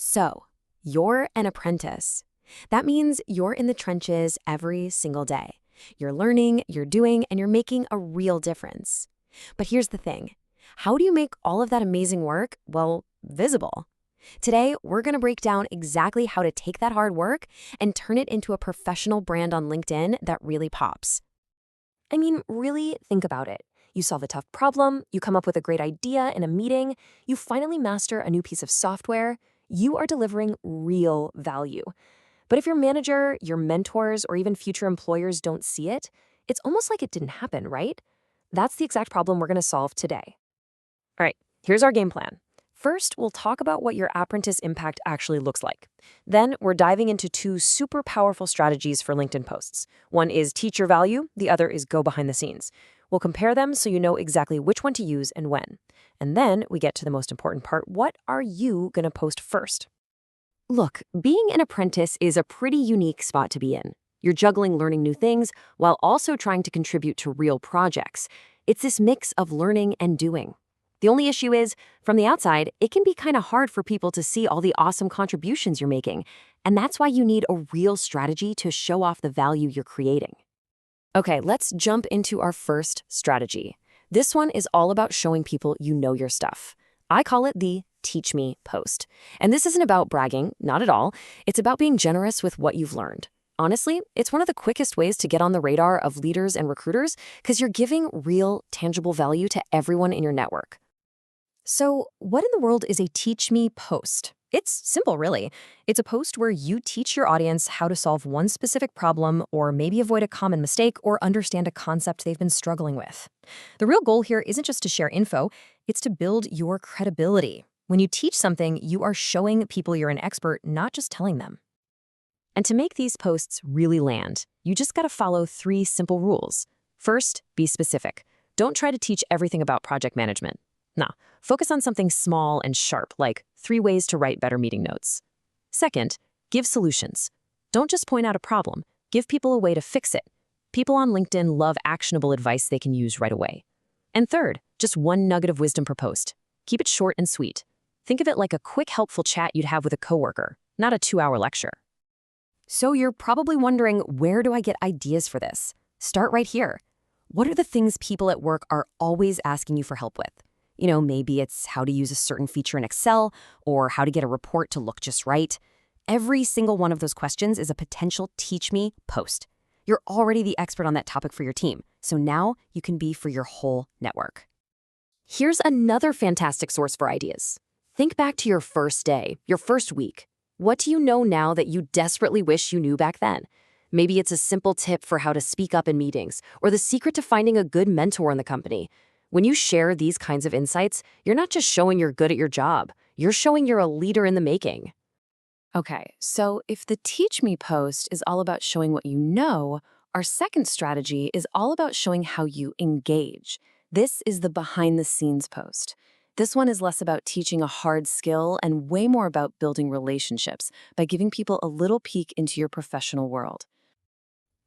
So, you're an apprentice. That means you're in the trenches every single day. You're learning, you're doing, and you're making a real difference. But here's the thing. How do you make all of that amazing work, well, visible? Today, we're going to break down exactly how to take that hard work and turn it into a professional brand on LinkedIn that really pops. I mean, really think about it. You solve a tough problem, you come up with a great idea in a meeting, you finally master a new piece of software. You are delivering real value. But if your manager, your mentors, or even future employers don't see it, it's almost like it didn't happen, right? That's the exact problem we're going to solve today. All right, here's our game plan. First, we'll talk about what your apprentice impact actually looks like. Then, we're diving into two super powerful strategies for LinkedIn posts. One is teach your value, the other is go behind the scenes. We'll compare them so you know exactly which one to use and when. And then we get to the most important part. What are you going to post first? Look, being an apprentice is a pretty unique spot to be in. You're juggling learning new things while also trying to contribute to real projects. It's this mix of learning and doing. The only issue is, from the outside, it can be kind of hard for people to see all the awesome contributions you're making. And that's why you need a real strategy to show off the value you're creating. Okay, let's jump into our first strategy. This one is all about showing people you know your stuff. I call it the Teach Me post. And this isn't about bragging, not at all. It's about being generous with what you've learned. Honestly, it's one of the quickest ways to get on the radar of leaders and recruiters because you're giving real, tangible value to everyone in your network. So, what in the world is a Teach Me post? It's simple, really. It's a post where you teach your audience how to solve one specific problem or maybe avoid a common mistake or understand a concept they've been struggling with. The real goal here isn't just to share info, it's to build your credibility. When you teach something, you are showing people you're an expert, not just telling them. And to make these posts really land, you just gotta follow 3 simple rules. First, be specific. Don't try to teach everything about project management. Nah, focus on something small and sharp, like 3 ways to write better meeting notes. Second, give solutions. Don't just point out a problem, give people a way to fix it. People on LinkedIn love actionable advice they can use right away. And third, just one nugget of wisdom per post. Keep it short and sweet. Think of it like a quick, helpful chat you'd have with a coworker, not a 2-hour lecture. So you're probably wondering, where do I get ideas for this? Start right here. What are the things people at work are always asking you for help with? Maybe it's how to use a certain feature in Excel or how to get a report to look just right. Every single one of those questions is a potential Teach Me post. You're already the expert on that topic for your team, so now you can be for your whole network. Here's another fantastic source for ideas. Think back to your first day, your first week. What do you know now that you desperately wish you knew back then? Maybe it's a simple tip for how to speak up in meetings or the secret to finding a good mentor in the company. When you share these kinds of insights, you're not just showing you're good at your job, you're showing you're a leader in the making. Okay, so if the Teach Me post is all about showing what you know, our second strategy is all about showing how you engage. This is the behind the scenes post. This one is less about teaching a hard skill and way more about building relationships by giving people a little peek into your professional world.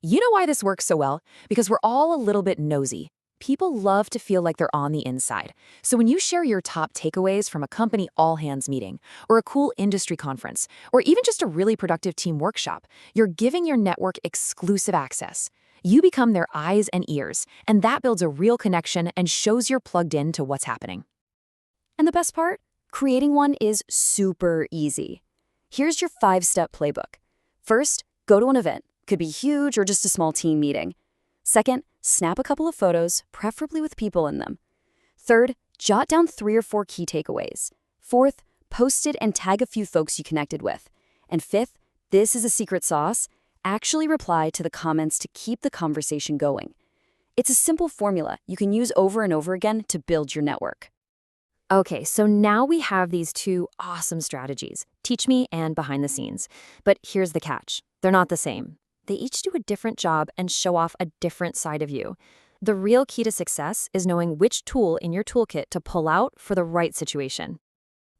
You know why this works so well? Because we're all a little bit nosy. People love to feel like they're on the inside. So when you share your top takeaways from a company all-hands meeting, or a cool industry conference, or even just a really productive team workshop, you're giving your network exclusive access. You become their eyes and ears, and that builds a real connection and shows you're plugged in to what's happening. And the best part? Creating one is super easy. Here's your 5-step playbook. First, go to an event. Could be huge or just a small team meeting. Second, snap a couple of photos, preferably with people in them. Third, jot down 3 or 4 key takeaways. Fourth, post it and tag a few folks you connected with. And fifth, this is a secret sauce, actually reply to the comments to keep the conversation going. It's a simple formula you can use over and over again to build your network. Okay, so now we have these 2 awesome strategies, Teach Me and Behind the Scenes. But here's the catch. They're not the same. They each do a different job and show off a different side of you. The real key to success is knowing which tool in your toolkit to pull out for the right situation.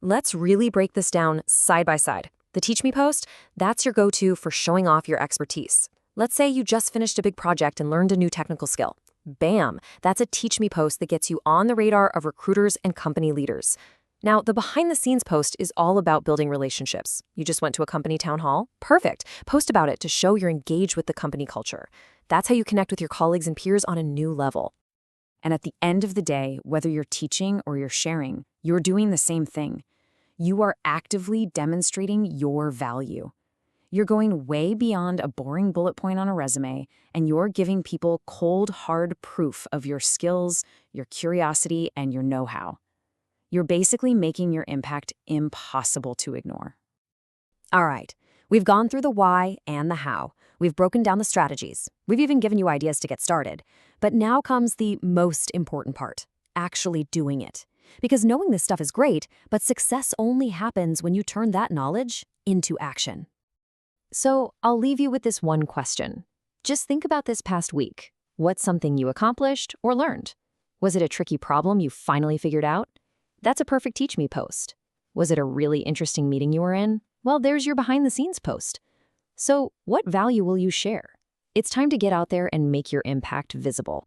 Let's really break this down side by side. The Teach Me post, that's your go-to for showing off your expertise. Let's say you just finished a big project and learned a new technical skill. Bam! That's a Teach Me post that gets you on the radar of recruiters and company leaders. Now, the behind-the-scenes post is all about building relationships. You just went to a company town hall? Perfect. Post about it to show you're engaged with the company culture. That's how you connect with your colleagues and peers on a new level. And at the end of the day, whether you're teaching or you're sharing, you're doing the same thing. You are actively demonstrating your value. You're going way beyond a boring bullet point on a resume, and you're giving people cold, hard proof of your skills, your curiosity, and your know-how. You're basically making your impact impossible to ignore. All right, we've gone through the why and the how. We've broken down the strategies. We've even given you ideas to get started. But now comes the most important part, actually doing it. Because knowing this stuff is great, but success only happens when you turn that knowledge into action. So I'll leave you with this one question. Just think about this past week. What's something you accomplished or learned? Was it a tricky problem you finally figured out? That's a perfect Teach Me post. Was it a really interesting meeting you were in? Well, there's your behind-the-scenes post. So what value will you share? It's time to get out there and make your impact visible.